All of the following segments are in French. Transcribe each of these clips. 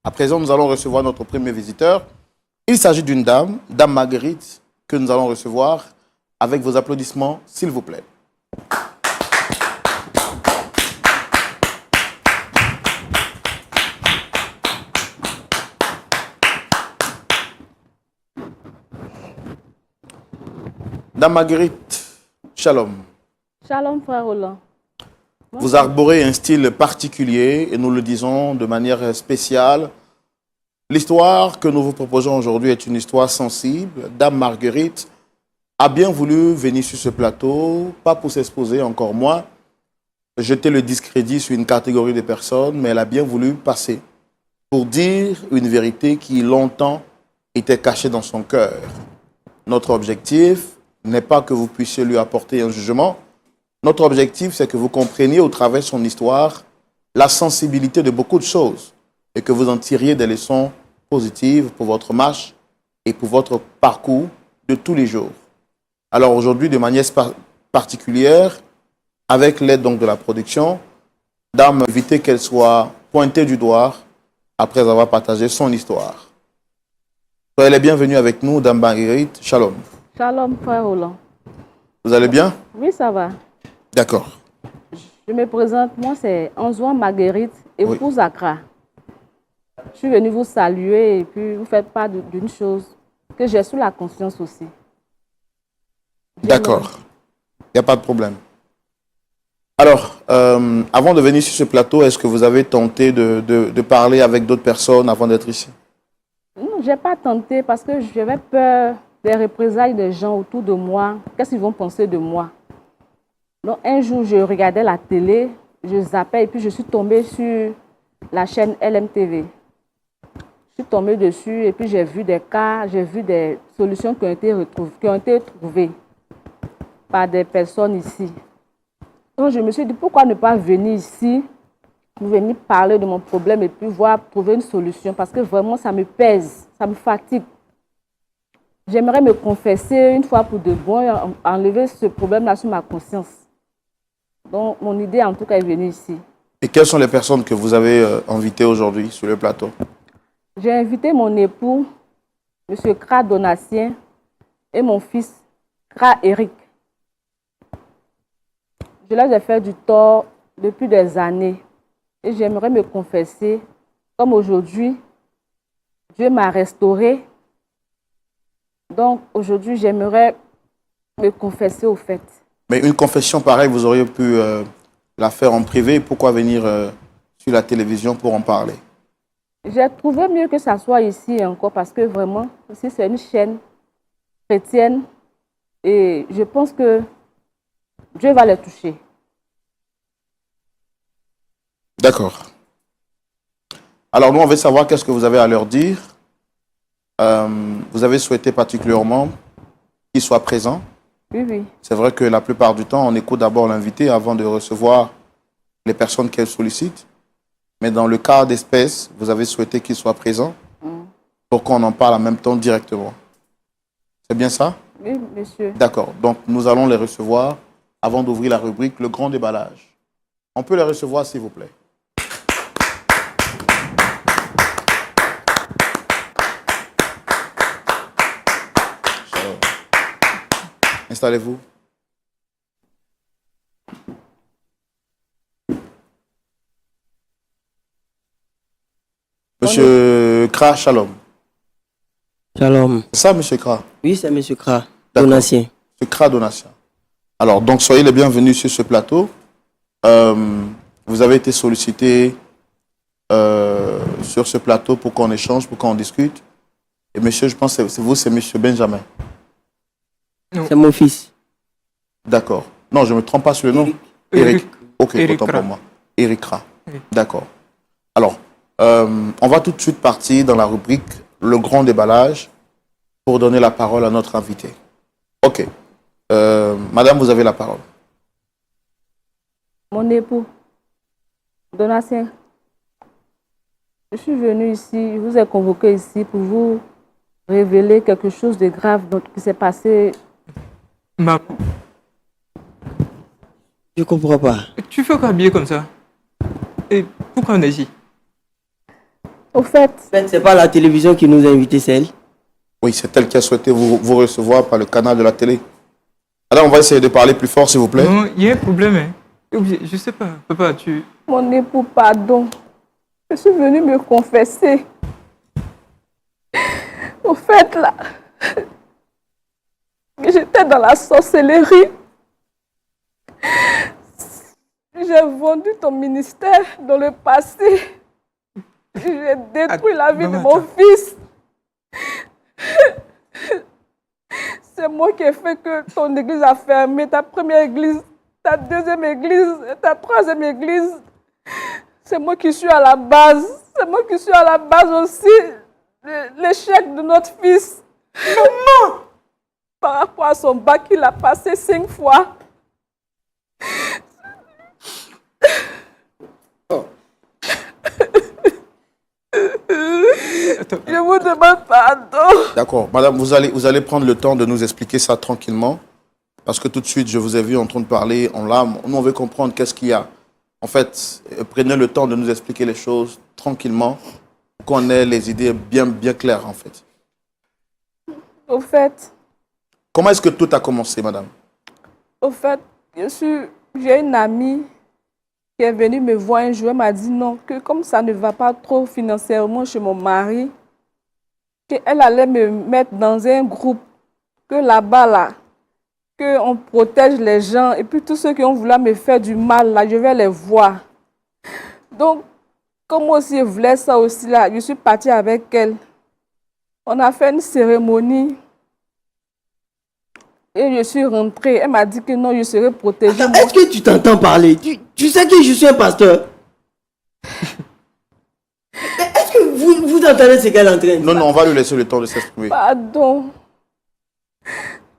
À présent, nous allons recevoir notre premier visiteur. Il s'agit d'une dame, Dame Marguerite, que nous allons recevoir avec vos applaudissements, s'il vous plaît. Dame Marguerite, shalom. Shalom, frère Roland. Vous arborez un style particulier et nous le disons de manière spéciale. L'histoire que nous vous proposons aujourd'hui est une histoire sensible. Dame Marguerite a bien voulu venir sur ce plateau, pas pour s'exposer, encore moins, jeter le discrédit sur une catégorie de personnes, mais elle a bien voulu passer pour dire une vérité qui longtemps était cachée dans son cœur. Notre objectif n'est pas que vous puissiez lui apporter un jugement. Notre objectif, c'est que vous compreniez au travers de son histoire la sensibilité de beaucoup de choses et que vous en tiriez des leçons positives pour votre marche et pour votre parcours de tous les jours. Alors aujourd'hui, de manière particulière, avec l'aide donc de la production, Dame, évitez qu'elle soit pointée du doigt après avoir partagé son histoire. Soyez les bienvenus avec nous, Dame Marguerite. Shalom. Shalom, frère Roland. Vous allez bien? Oui, ça va. D'accord. Je me présente, moi c'est Anzouan Marguerite, épouse Oui. Accra. Je suis venue vous saluer et puis vous faites part d'une chose que j'ai sous la conscience aussi. D'accord. Il n'y a pas de problème. Alors, avant de venir sur ce plateau, est-ce que vous avez tenté de parler avec d'autres personnes avant d'être ici? Non, je n'ai pas tenté parce que j'avais peur des représailles des gens autour de moi. Qu'est-ce qu'ils vont penser de moi? Donc, un jour, je regardais la télé, je zappais et puis je suis tombée sur la chaîne LMTV. Je suis tombée dessus et puis j'ai vu des cas, j'ai vu des solutions qui ont été trouvées par des personnes ici. Donc, je me suis dit, pourquoi ne pas venir ici, pour venir parler de mon problème et puis voir trouver une solution parce que vraiment, ça me pèse, ça me fatigue. J'aimerais me confesser une fois pour de bon et enlever ce problème-là sur ma conscience. Donc, mon idée, en tout cas, est venue ici. Et quelles sont les personnes que vous avez invitées aujourd'hui sur le plateau? J'ai invité mon époux, M. Kra Donatien, et mon fils, Kra Eric. Je leur ai fait du tort depuis des années. Et j'aimerais me confesser, comme aujourd'hui, Dieu m'a restauré. Donc, aujourd'hui, j'aimerais me confesser au fait. Mais une confession pareille, vous auriez pu la faire en privé. Pourquoi venir sur la télévision pour en parler? J'ai trouvé mieux que ça soit ici encore parce que vraiment, ici, c'est une chaîne chrétienne et je pense que Dieu va les toucher. D'accord. Alors, nous, on veut savoir qu'est-ce que vous avez à leur dire. Vous avez souhaité particulièrement qu'ils soient présents. Oui, oui. C'est vrai que la plupart du temps, on écoute d'abord l'invité avant de recevoir les personnes qu'elle sollicite. Mais dans le cas d'espèce, vous avez souhaité qu'ils soient présents pour qu'on en parle en même temps directement. C'est bien ça? Oui, monsieur. D'accord. Donc, nous allons les recevoir avant d'ouvrir la rubrique Le Grand Déballage. On peut les recevoir, s'il vous plaît. Installez-vous. Monsieur Kra, shalom. Shalom. C'est ça, monsieur Kra? Oui, c'est M. Kra, D'accord. Donatien. Monsieur Kra Donatien. Alors, donc, soyez les bienvenus sur ce plateau. Vous avez été sollicité sur ce plateau pour qu'on échange, pour qu'on discute. Et monsieur, je pense que c'est vous, c'est monsieur Benjamin. C'est mon fils. D'accord. Non, je ne me trompe pas sur le nom. Eric. Ok, Eric autant Kra. pour moi. Eric Kra. Oui. D'accord. Alors, on va tout de suite partir dans la rubrique Le Grand Déballage pour donner la parole à notre invité. Ok. Madame, vous avez la parole. Mon époux, Donatien, je suis venue ici, je vous ai convoqué ici pour vous révéler quelque chose de grave qui s'est passé. Je ne comprends pas. Tu fais quoi habiller comme ça? Et pourquoi on est ici? Au fait, C'est pas la télévision qui nous a invités, c'est elle. Oui, c'est elle qui a souhaité vous recevoir par le canal de la télé. Alors, on va essayer de parler plus fort, s'il vous plaît. Non, il y a un problème. Hein. Je sais pas. Papa, tu... mon époux, pardon. Je suis venue me confesser. Au fait, là, j'étais dans la sorcellerie. J'ai vendu ton ministère dans le passé. J'ai détruit la vie de mon fils. C'est moi qui ai fait que ton église a fermé, ta première église, ta deuxième église, ta troisième église. C'est moi qui suis à la base. C'est moi qui suis à la base aussi. L'échec de notre fils. Maman! Par rapport à son bac, il a passé 5 fois. Je vous demande pardon. D'accord. Madame, vous allez prendre le temps de nous expliquer ça tranquillement. Parce que tout de suite, je vous ai vu en train de parler en larmes. Nous, on veut comprendre qu'est-ce qu'il y a. En fait, prenez le temps de nous expliquer les choses tranquillement pour qu'on ait les idées bien claires, en fait. Au fait... Comment est-ce que tout a commencé, madame? Au fait, j'ai une amie qui est venue me voir un jour. Elle m'a dit non, que comme ça ne va pas trop financièrement chez mon mari, qu'elle allait me mettre dans un groupe, que là-bas, là, qu'on protège les gens, et puis tous ceux qui ont voulu me faire du mal, là, je vais les voir. Donc, comme moi aussi je voulais ça aussi, là, je suis partie avec elle. On a fait une cérémonie. Et je suis rentrée. Elle m'a dit que non, je serai protégée. Est-ce que tu t'entends parler? Tu sais que je suis un pasteur. Est-ce que vous entendez ce qu'elle est en train de dire? Non, on va lui laisser le temps de s'exprimer. Pardon.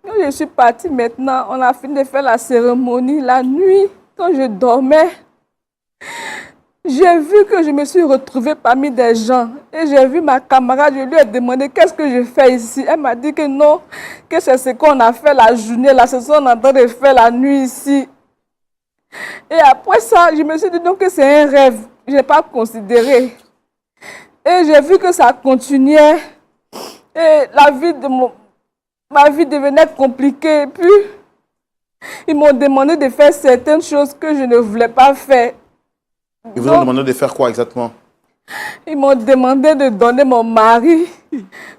Quand je suis partie maintenant, on a fini de faire la cérémonie. La nuit, quand je dormais, j'ai vu que je me suis retrouvée parmi des gens. Et j'ai vu ma camarade, je lui ai demandé qu'est-ce que je fais ici. Elle m'a dit que non, que c'est ce qu'on a fait la journée, là, c'est ce qu'on est en train de faire la nuit ici. Et après ça, je me suis dit donc que c'est un rêve. Je n'ai pas considéré. Et j'ai vu que ça continuait. Et ma vie devenait compliquée. Et puis, ils m'ont demandé de faire certaines choses que je ne voulais pas faire. Ils vous ont demandé de faire quoi exactement? Ils m'ont demandé de donner mon mari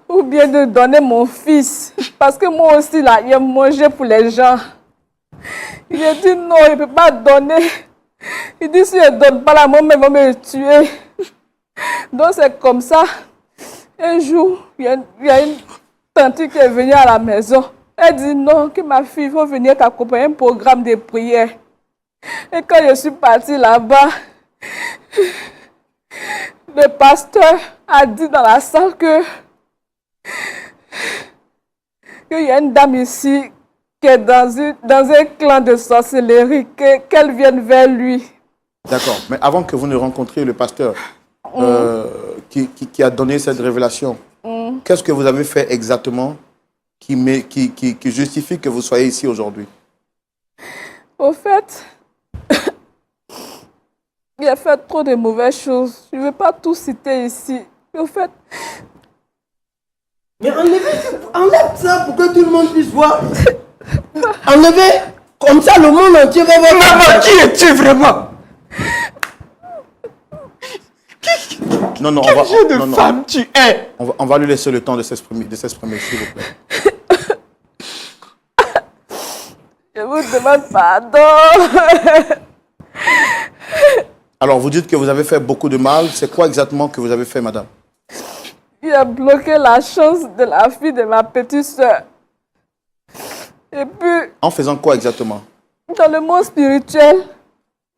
ou bien de donner mon fils. Parce que moi aussi, là, il a mangé pour les gens. Il a dit non, il ne peut pas donner. Il dit si je ne donne pas la maman, va me tuer. Donc c'est comme ça. Un jour, il y a une tante qui est venue à la maison. Elle dit non, que ma fille, il faut venir t'accompagner à un programme de prière. Et quand je suis partie là-bas, le pasteur a dit dans la salle qu'il y a une dame ici qui est dans un clan de sorcellerie, qu'elle vienne vers lui. D'accord. Mais avant que vous ne rencontriez le pasteur qui a donné cette révélation, qu'est-ce que vous avez fait exactement qui justifie que vous soyez ici aujourd'hui? Au fait, il a fait trop de mauvaises choses. Je ne vais pas tout citer ici. Au fait... Mais enlève ça pour que tout le monde puisse voir. Enlevez, comme ça le monde entier va voir. Maman, qui es-tu vraiment? Non, Quel genre de femme tu es? On va lui laisser le temps de s'exprimer, s'il vous plaît. Je vous demande pardon. Alors, vous dites que vous avez fait beaucoup de mal. C'est quoi exactement que vous avez fait, madame? Il a bloqué la chance de la fille de ma petite soeur. Et puis... En faisant quoi exactement? Dans le monde spirituel,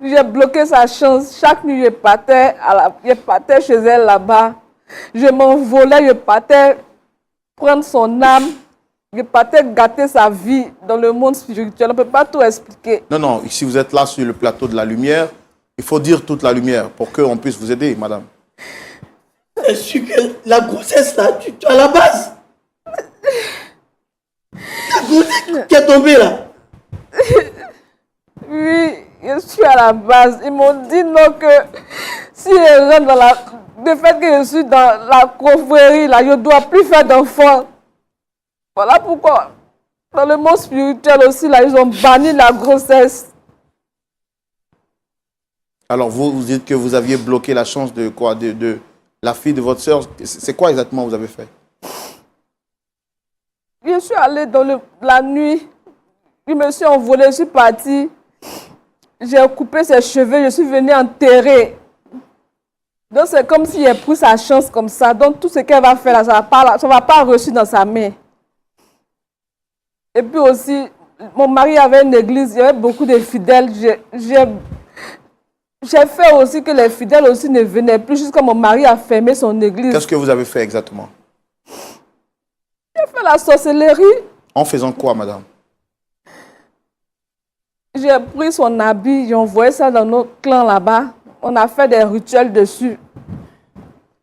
j'ai bloqué sa chance. Chaque nuit, je partais chez elle là-bas. Je m'envolais, je partais prendre son âme. Je partais gâter sa vie dans le monde spirituel. On ne peut pas tout expliquer. Non, si vous êtes là sur le plateau de la lumière, il faut dire toute la lumière pour qu'on puisse vous aider, madame. C'est sûr que la grossesse là, tu es à la base. La grossesse qui est tombée là. Oui, je suis à la base. Ils m'ont dit non que si je rentre dans la de fait que je suis dans la confrérie, là, je ne dois plus faire d'enfants. Voilà pourquoi, dans le monde spirituel aussi, là, ils ont banni la grossesse. Alors, vous dites que vous aviez bloqué la chance de quoi? De la fille de votre sœur. C'est quoi exactement vous avez fait? Je suis allée dans la nuit, je me suis envolée, je suis partie. J'ai coupé ses cheveux, je suis venue enterrer. Donc, c'est comme si elle a pris sa chance comme ça. Donc, tout ce qu'elle va faire, là, ça ne va pas reçu dans sa main. Et puis aussi, mon mari avait une église, il y avait beaucoup de fidèles. J'ai fait aussi que les fidèles aussi ne venaient plus jusqu'à mon mari a fermé son église. Qu'est-ce que vous avez fait exactement? J'ai fait la sorcellerie. En faisant quoi, madame? J'ai pris son habit, j'ai envoyé ça dans notre clan là-bas. On a fait des rituels dessus.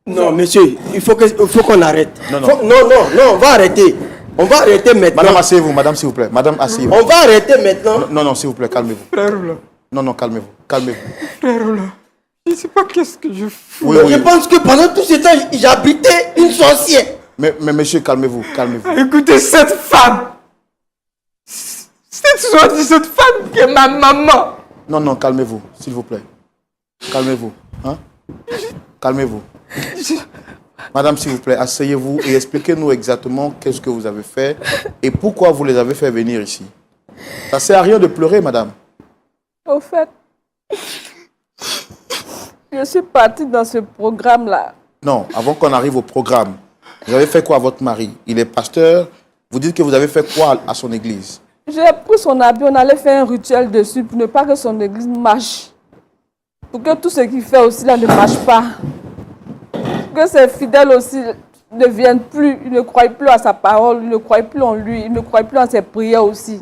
Non, monsieur, il faut qu'on arrête. Non, non. Non, on va arrêter. On va arrêter maintenant. Madame, asseyez-vous, madame, s'il vous plaît. Madame, asseyez-vous. On va arrêter maintenant. Non, non, s'il vous plaît, calmez-vous. Frère Oula, Non, non, calmez-vous. Calmez-vous. frère Oula. Je ne sais pas qu'est-ce que je fous. Oui, oui. Je pense que pendant tout ce temps, j'habitais une sorcière. Mais monsieur, calmez-vous, calmez-vous. Écoutez, cette femme, cette femme qui est ma maman. Non, non, calmez-vous, s'il vous plaît. Calmez-vous. Hein? Calmez-vous. Madame, s'il vous plaît, asseyez-vous et expliquez-nous exactement qu'est-ce que vous avez fait et pourquoi vous les avez fait venir ici. Ça ne sert à rien de pleurer, madame. Au fait, je suis partie dans ce programme-là. Non, avant qu'on arrive au programme, vous avez fait quoi à votre mari? Il est pasteur. Vous dites que vous avez fait quoi à son église? J'ai pris son habit, on allait faire un rituel dessus pour ne pas que son église marche. Pour que tout ce qu'il fait aussi là ne marche pas. Pour que ses fidèles aussi ne viennent plus, ils ne croient plus à sa parole, ils ne croient plus en lui, ils ne croient plus en ses prières aussi.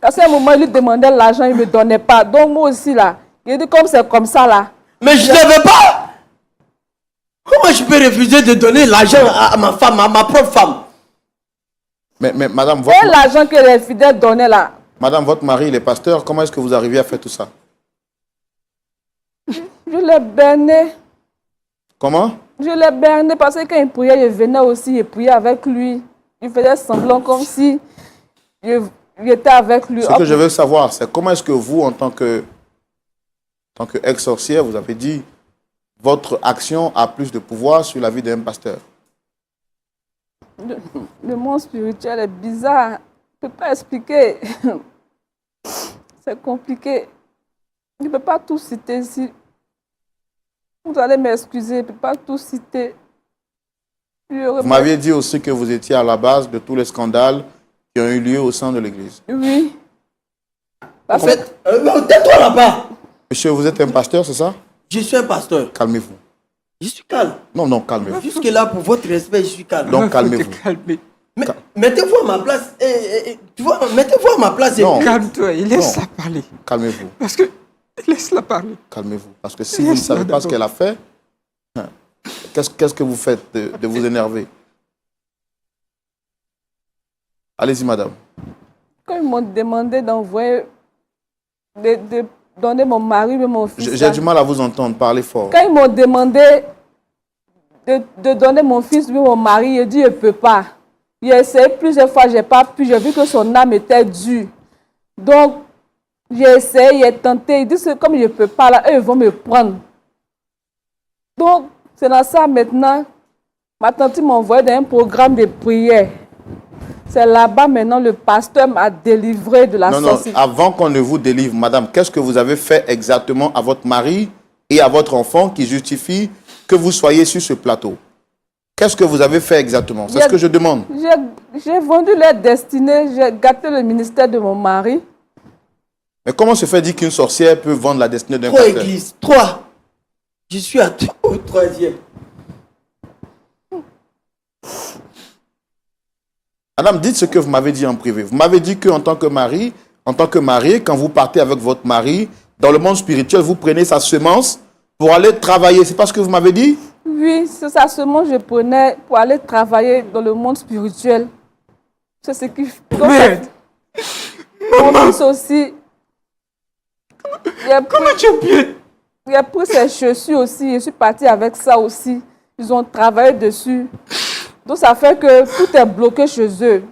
À ce moment, il lui demandait l'argent, il ne me donnait pas. Donc moi aussi là, il dit comme c'est comme ça là. Mais je ne l'avais pas. Comment je peux refuser de donner l'argent à ma femme, à ma propre femme? Mais madame, Et l'argent que les fidèles donnaient là. madame, votre mari, il est pasteur. Comment est-ce que vous arrivez à faire tout ça? Je l'ai berné. Comment? Je l'ai berné parce que quand il priait, je venais aussi et priais avec lui. Il faisait semblant comme si j'étais avec lui. Ce que je veux savoir, c'est comment est-ce que vous, en tant que ex-sorcière, vous avez dit votre action a plus de pouvoir sur la vie d'un pasteur. Le monde spirituel est bizarre. Je ne peux pas expliquer. C'est compliqué. Je ne peux pas tout citer ici. Vous allez m'excuser, je ne peux pas tout citer. Vous m'aviez dit aussi que vous étiez à la base de tous les scandales qui ont eu lieu au sein de l'Église. Oui. En fait, tais-toi là-bas. Monsieur, vous êtes un pasteur, c'est ça? Je suis un pasteur. Calmez-vous. Je suis calme. Non, non, calmez-vous. Jusque-là, pour votre respect, je suis calme. Donc, calmez-vous. Mais mettez-vous à ma place. Tu vois, mettez-vous à ma place. Non. Calme-toi et laisse-la parler. Calmez-vous. Parce que, laisse-la parler. Calmez-vous. Parce que si vous ne savez pas ce qu'elle a fait, qu'est-ce que vous faites de vous énerver? Allez-y, madame. Quand ils m'ont demandé d'envoyer, de donner mon mari et mon fils. J'ai du mal à vous entendre. Parlez fort. Quand ils m'ont demandé de donner mon fils et mon mari, j'ai dit je ne peux pas. J'ai essayé plusieurs fois, je n'ai pas pu. J'ai vu que son âme était dure. Donc, j'ai essayé, j'ai tenté. Ils disent que comme je ne peux pas, là, eux, ils vont me prendre. Donc, c'est dans ça maintenant. Ma tante m'a envoyé dans un programme de prière. C'est là-bas maintenant le pasteur m'a délivré de la sorcellerie. Non, avant qu'on ne vous délivre, madame, qu'est-ce que vous avez fait exactement à votre mari et à votre enfant qui justifie que vous soyez sur ce plateau? Qu'est-ce que vous avez fait exactement? C'est ce que je demande. J'ai vendu leur destinée, j'ai gâté le ministère de mon mari. Mais comment se fait dire qu'une sorcière peut vendre la destinée d'un 3 pasteur? églises, 3. Je suis au 3e. Madame, dites ce que vous m'avez dit en privé. Vous m'avez dit qu'en tant que mari, quand vous partez avec votre mari, dans le monde spirituel, vous prenez sa semence pour aller travailler. C'est pas ce que vous m'avez dit? Oui, c'est sa semence que je prenais pour aller travailler dans le monde spirituel. C'est ce qui Merde. Mon fils aussi. Comment tu as pu être J'ai pris ses chaussures aussi. Je suis partie avec ça aussi. Ils ont travaillé dessus. Donc, ça fait que tout est bloqué chez eux.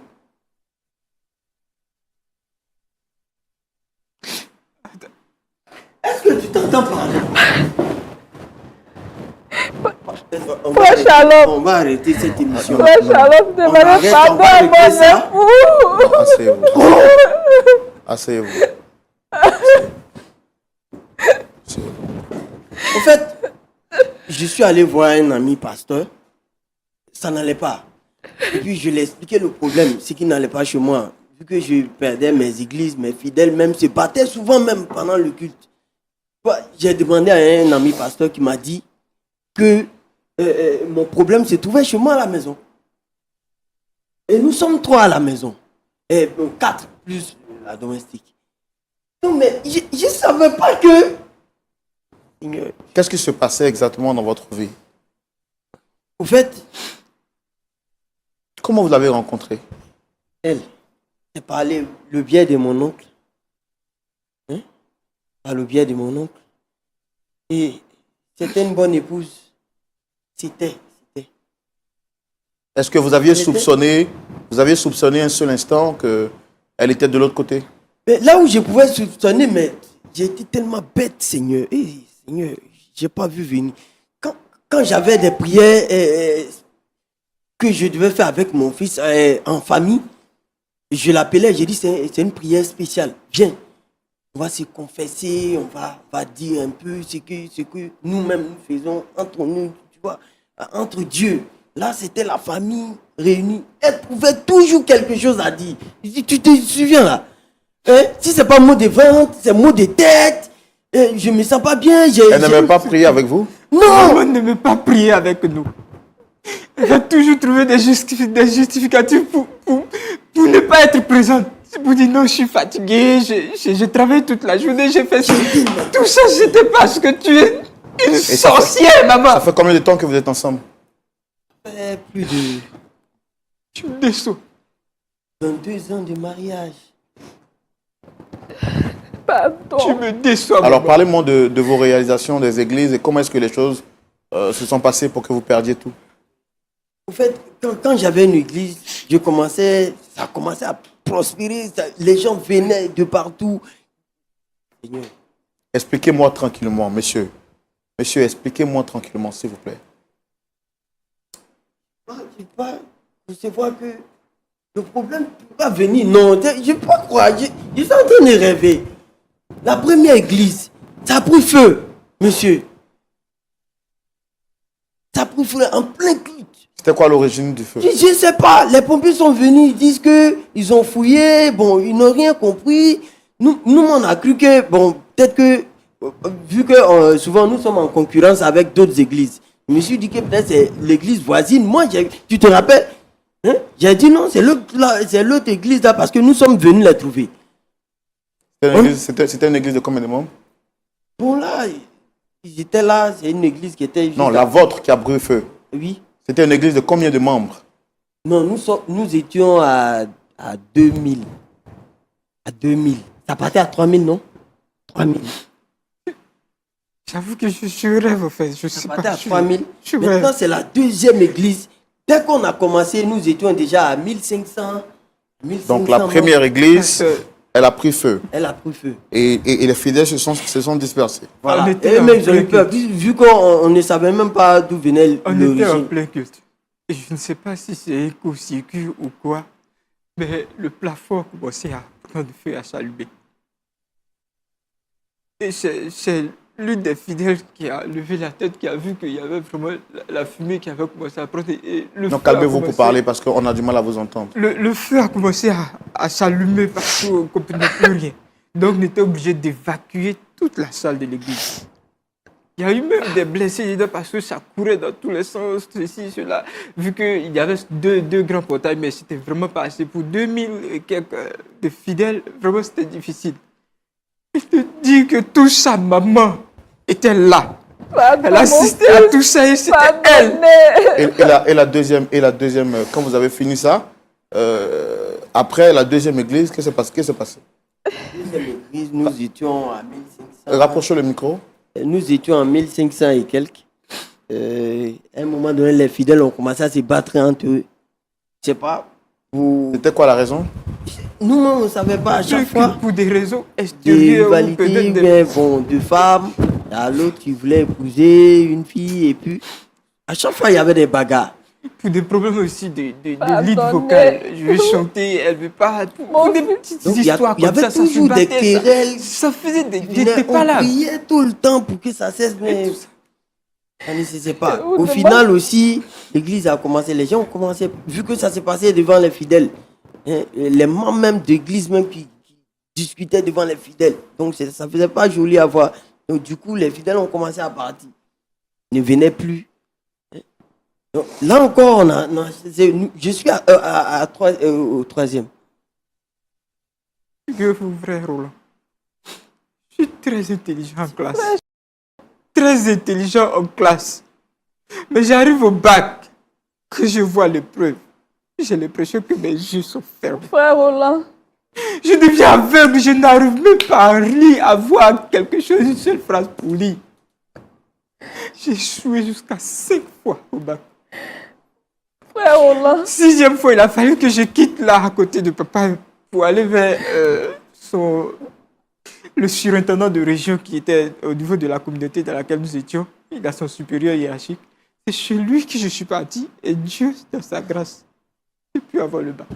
Est-ce que tu t'entends parler? Frère Shalom. On va arrêter cette émission. Frère Shalom, On demandez arrête, on pardon va à régler mon ça. époux. Asseyez-vous. Asseyez-vous. En fait, je suis allé voir un ami pasteur. Ça n'allait pas. Et puis je lui ai expliqué le problème, c'est qu'il n'allait pas chez moi. Vu que je perdais mes églises, mes fidèles même se battaient souvent même pendant le culte. J'ai demandé à un ami pasteur qui m'a dit que mon problème se trouvait chez moi à la maison. Et nous sommes 3 à la maison. Et 4 plus la domestique. Non mais je ne savais pas que... Qu'est-ce qui se passait exactement dans votre vie? Au fait, Comment vous l'avez rencontrée? elle, c'est par le biais de mon oncle. Hein? Par le biais de mon oncle. Et c'était une bonne épouse. C'était. Est-ce que vous aviez soupçonné un seul instant qu'elle était de l'autre côté? Mais là où je pouvais soupçonner, mais j'ai été tellement bête, Seigneur. Seigneur, je n'ai pas vu venir. Quand j'avais des prières que je devais faire avec mon fils en famille, je l'appelais, j'ai dit c'est une prière spéciale. Viens, on va se confesser, on va dire un peu ce que nous-mêmes nous faisons entre nous, tu vois, entre Dieu. Là, c'était la famille réunie. Elle trouvait toujours quelque chose à dire. Tu te souviens là? Hein? Si ce n'est pas mot de ventre, c'est mot de tête. Je ne me sens pas bien. Elle n'aimait pas prier avec vous? Non! Maman n'aimait pas prier avec nous. Elle a toujours trouvé des justificatifs pour ne pas être présente. C'est pour dire non, je suis fatiguée, je travaille toute la journée, j'ai fait ça. Tout ça, c'était parce que tu es une sorcière, maman. Ça fait combien de temps que vous êtes ensemble? Plus de Tu me déçois. 22 ans de mariage. Pardon. Tu me déçois, Alors maman. parlez-moi de vos réalisations des églises et comment est-ce que les choses se sont passées pour que vous perdiez tout? En fait, quand j'avais une église, ça a commencé à prospérer. Les gens venaient de partout. Seigneur, Expliquez-moi tranquillement, monsieur. Monsieur, expliquez-moi tranquillement, s'il vous plaît. je ne sais pas recevoir que le problème ne peut pas venir. Non, je ne peux pas croire. Je suis en train de rêver. La première église, ça a pris feu, monsieur. Ça a pris feu en plein culte. C'était quoi l'origine du feu? Je ne sais pas. Les pompiers sont venus, ils disent qu'ils ont fouillé, bon, ils n'ont rien compris. Nous, on a cru que, bon, peut-être que, vu que souvent nous sommes en concurrence avec d'autres églises, je me suis dit que peut-être c'est l'église voisine. Moi, tu te rappelles, hein? J'ai dit non, c'est l'autre église là parce que nous sommes venus la trouver. C'était une église de combien de membres? Bon là, ils étaient là, c'est une église qui était juste Non, la vôtre qui a brûlé feu. Oui. C'était une église de combien de membres? Non, nous étions à 2000. À 2000. Ça partait à 3000, non? 3000. J'avoue que je rêve, en fait. Je Ça sais partait pas. à 3000. je Maintenant, rêve. c'est la deuxième église. Dès qu'on a commencé, nous étions déjà à 1500. 1500 Donc la première église, Parce que- elle a pris feu. Elle a pris feu. Et les fidèles se sont dispersés. Voilà. On était Et en même, ils ont plein eu peur. culte. Vu qu'on ne savait même pas d'où venait On était en l'origine. plein culte. Et je ne sais pas si c'est éco-circuit ou quoi, mais le plafond a commencé à prendre feu, à s'allumer. Et c'est l'une des fidèles qui a levé la tête, qui a vu qu'il y avait vraiment la fumée qui avait commencé à prendre. Et le Donc feu a calmez-vous pour commencé- parler parce qu'on a du mal à vous entendre. Le feu a commencé à s'allumer partout, on ne comprenait plus rien. Donc on était obligé d'évacuer toute la salle de l'église. Il y a eu même des blessés dedans parce que ça courait dans tous les sens, ceci, cela. Vu qu'il y avait deux grands portails, mais c'était vraiment pas assez. Pour 2000 et quelques de fidèles, vraiment c'était difficile. Et te dire que tout ça, maman était là. Pardon, Elle assistait à tout ça et c'était elle. Et la deuxième, quand vous avez fini ça, après la deuxième église, qu'est-ce qui s'est passé? Deuxième église, nous étions à 1500. Rapprochez le micro. Nous étions en 1500 et quelques. À un moment donné, les fidèles ont commencé à se battre entre eux. Je sais pas. C'était quoi la raison? Nous, on ne savait pas à chaque fois. Pour des raisons Des extérieures ou rivalités, peut-être des... bien, bon, deux femmes. À l'autre qui voulait épouser une fille. Et puis, à chaque fois, il y avait des bagarres. Pour des problèmes aussi de lead Pardonnez. vocal. Je vais chanter, elle veut pas. Pour des petites Donc, il y histoires avait comme ça, toujours se des battait, ça- querelles. Ça faisait des On palabres. priait tout le temps pour que ça cesse, mais ça ne cessait pas. Vous Au demandez- final aussi, l'église a commencé, les gens ont commencé, vu que ça s'est passé devant les fidèles, hein, les membres même d'église même qui discutaient devant les fidèles. Donc ça ne faisait pas joli à voir. Donc du coup, les fidèles ont commencé à partir. Ils ne venaient plus. Hein. Donc, là encore, je suis au troisième. Que vous, frère Roland. Je suis très intelligent en classe. Très intelligent en classe. Mais j'arrive au bac, que je vois l'épreuve. J'ai l'impression que mes yeux sont fermés. Frère Roland, Je deviens aveugle, je n'arrive même pas à lire, à voir quelque chose, une seule phrase pour lire. J'ai échoué jusqu'à 5 fois au bac. frère Roland, 6e fois, il a fallu que je quitte là à côté de papa pour aller vers le surintendant de région qui était au niveau de la communauté dans laquelle nous étions. Il a son supérieur hiérarchique. C'est chez lui que je suis parti et Dieu, dans sa grâce, j'ai pu avoir le bac.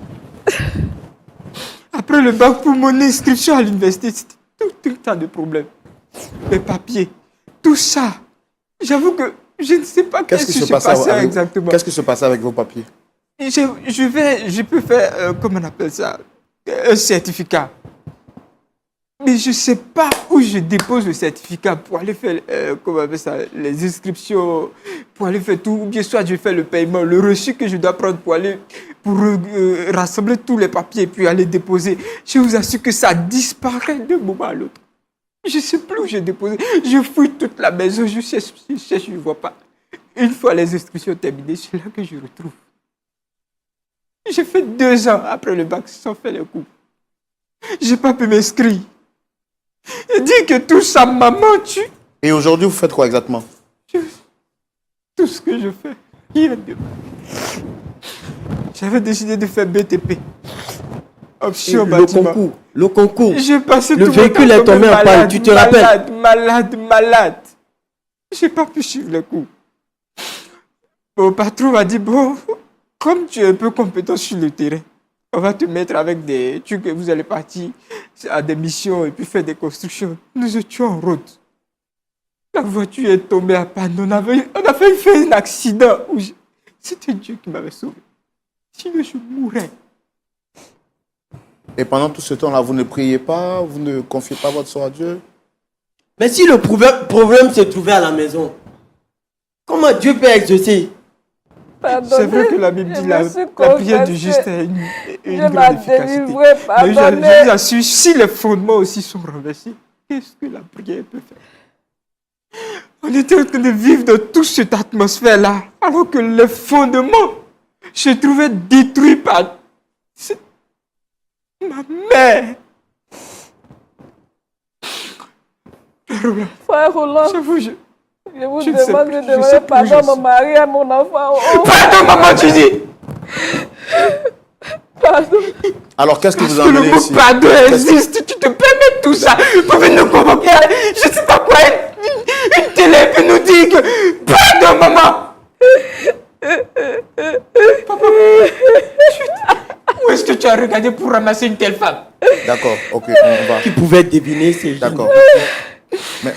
Après le bac, pour mon inscription à l'université, c'était tout un tas de problèmes. Les papiers, tout ça. J'avoue que je ne sais pas Qu'est-ce qui se passait exactement. Qu'est-ce qui se passait avec vos papiers? Je peux faire, comment on appelle ça, un certificat. Mais je ne sais pas où je dépose le certificat pour aller faire, comment on appelle ça, les inscriptions, pour aller faire tout. Ou bien soit je fais le paiement, le reçu que je dois prendre pour aller, pour rassembler tous les papiers et puis aller déposer. Je vous assure que ça disparaît d'un moment à l'autre. Je ne sais plus où j'ai déposé. Je fouille toute la maison, je cherche, je ne vois pas. Une fois les inscriptions terminées, c'est là que je retrouve. J'ai fait 2 ans après le bac sans faire les cours. Je n'ai pas pu m'inscrire. Il dit que tout ça, maman tue. Et aujourd'hui, vous faites quoi exactement? Tout ce que je fais, rien de... J'avais décidé de faire BTP. Option bâtiment. Le concours. J'ai passé Le tout véhicule mon temps est tombé comme en panne, tu te rappelles? Malade. J'ai pas pu suivre les cours. Mon patron m'a dit, bon, comme tu es un peu compétent sur le terrain, on va te mettre avec des trucs que vous allez partir à des missions et puis faire des constructions. Nous étions en route. La voiture est tombée à panne. On a failli faire un accident. C'était Dieu qui m'avait sauvé. Sinon, je mourrais. Et pendant tout ce temps-là, vous ne priez pas, vous ne confiez pas votre sort à Dieu? Mais si le problème se trouvait à la maison, comment Dieu peut exaucer? C'est vrai que la Bible dit la prière du juste est une grande efficacité. Mais je vous assure, si les fondements aussi sont renversés, qu'est-ce que la prière peut faire? On était en train de vivre dans toute cette atmosphère-là, alors que les fondements se trouvaient détruits par ma mère. frère Roland, J'avoue, je vous je ne sais demande plus, de je sais demander plus pardon où à je mon suis. mari et à mon enfant. Oh, Pardon, maman, tu dis. pardon. Alors, qu'est-ce qui Parce vous a que le amené mot ici? pardon existe, tu te permets tout ça pour venir nous convoquer, je ne sais pas quoi, une télé qui nous dit que pardon, maman. Papa, où est-ce que tu as regardé pour ramasser une telle femme? D'accord, ok, on va. Qui pouvait deviner ces gens? D'accord.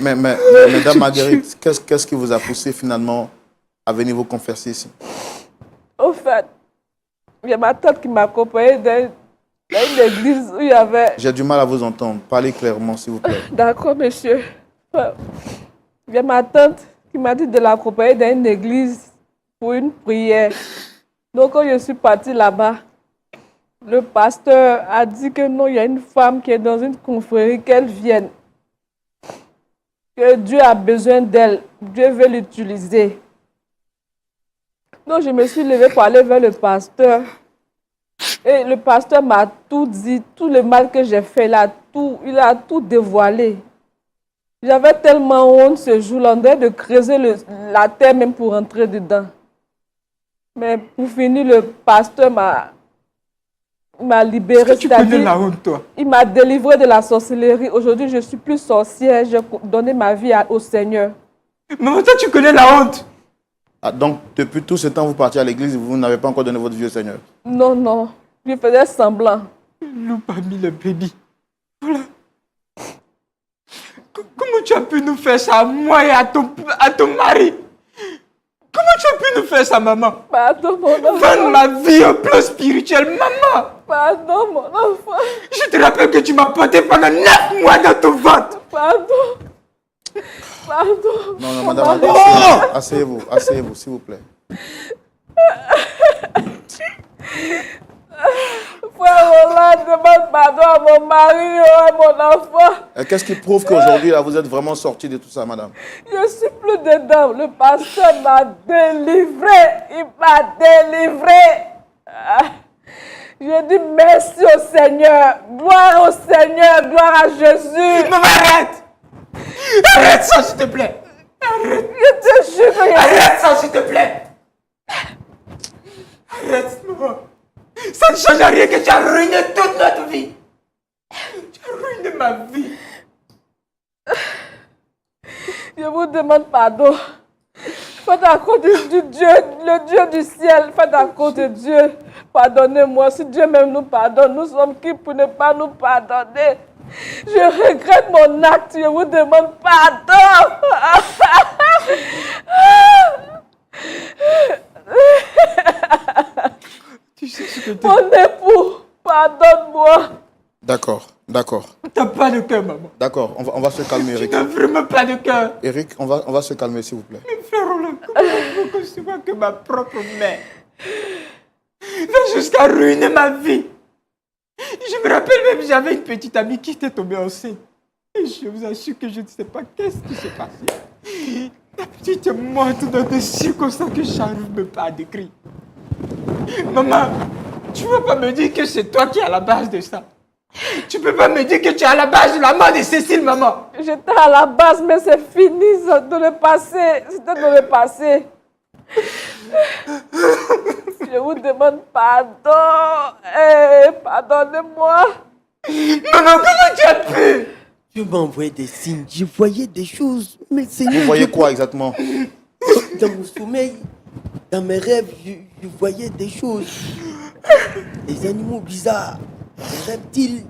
Mais Madame Marguerite, qu'est-ce qui vous a poussé finalement à venir vous confesser ici? Au fait, il y a ma tante qui m'accompagnait dans une église où il y avait... J'ai du mal à vous entendre. Parlez clairement, s'il vous plaît. D'accord, monsieur. Il y a ma tante qui m'a dit de l'accompagner dans une église pour une prière. Donc, quand je suis partie là-bas, le pasteur a dit que non, il y a une femme qui est dans une confrérie, qu'elle vienne. Que Dieu a besoin d'elle. Dieu veut l'utiliser. Donc, je me suis levée pour aller vers le pasteur. Et le pasteur m'a tout dit, tout le mal que j'ai fait là, il a tout dévoilé. J'avais tellement honte ce jour-là, on devait de creuser la terre même pour entrer dedans. Mais pour finir, le pasteur m'a libéré. Est-ce que tu connais la honte, toi? Il m'a délivré de la sorcellerie. Aujourd'hui, je ne suis plus sorcière. J'ai donné ma vie au Seigneur. Maman, toi, tu connais la honte? Ah, donc, depuis tout ce temps, vous partiez à l'église et vous n'avez pas encore donné votre vie au Seigneur. Non, non. Je faisais semblant. Loup parmi le bébé. Voilà. Comment tu as pu nous faire ça à moi et à ton mari? Comment tu as pu nous faire ça, maman? Pardon, mon enfant. Vendre ma vie au plan spirituel, maman! Pardon, mon enfant. Je te rappelle que tu m'as porté pendant 9 mois dans ton ventre! Pardon. Pardon. Non, non, madame, asseyez-vous, asseyez-vous, s'il vous plaît. Frère Roland, demande pardon à mon mari et à mon enfant. Et qu'est-ce qui prouve qu'aujourd'hui, là, vous êtes vraiment sorti de tout ça, madame? Je suis plus dedans. Le pasteur m'a délivré. Il m'a délivré. Je dis merci au Seigneur. Gloire au Seigneur. Gloire à Jésus. Maman, arrête! Arrête ça, s'il te plaît! Arrête! Je te jure que Arrête ça, s'il te plaît! Arrête, maman! Ça ne change rien que tu as ruiné toute notre vie! Tu as ruiné ma vie! je vous demande pardon. Faites à cause du Dieu, le Dieu du ciel. Faites à cause de Dieu. Pardonnez-moi. Si Dieu même nous pardonne, nous sommes qui pour ne pas nous pardonner? Je regrette mon acte. Je vous demande pardon. Tu sais ce que tu Mon époux, pardonne-moi. D'accord, d'accord, n'as pas de cœur, maman. d'accord. On va se calmer, Tu Eric. n'as vraiment pas de cœur. Eric, on va se calmer, s'il vous plaît. Frère Roland, comment je peux concevoir que ma propre mère va jusqu'à ruiner ma vie? Je me rappelle même, j'avais une petite amie qui était tombée enceinte. Et je vous assure que je ne sais pas qu'est-ce qui s'est passé. La petite est morte dans des circonstances que je n'arrive même pas à décrire. Maman, tu ne vas pas me dire que c'est toi qui es à la base de ça. Tu peux pas me dire que tu es à la base de la mort de Cécile, maman. J'étais à la base, mais c'est fini, c'est dans le passé. C'était dans le passé. Je vous demande pardon. Pardonnez-moi. Maman, comment tu as pu? Dieu m'a envoyé des signes. Je voyais des choses. Mais Seigneur, Vous voyez quoi exactement? dans mon sommeil, dans mes rêves, je voyais des choses. Des animaux bizarres, des reptiles.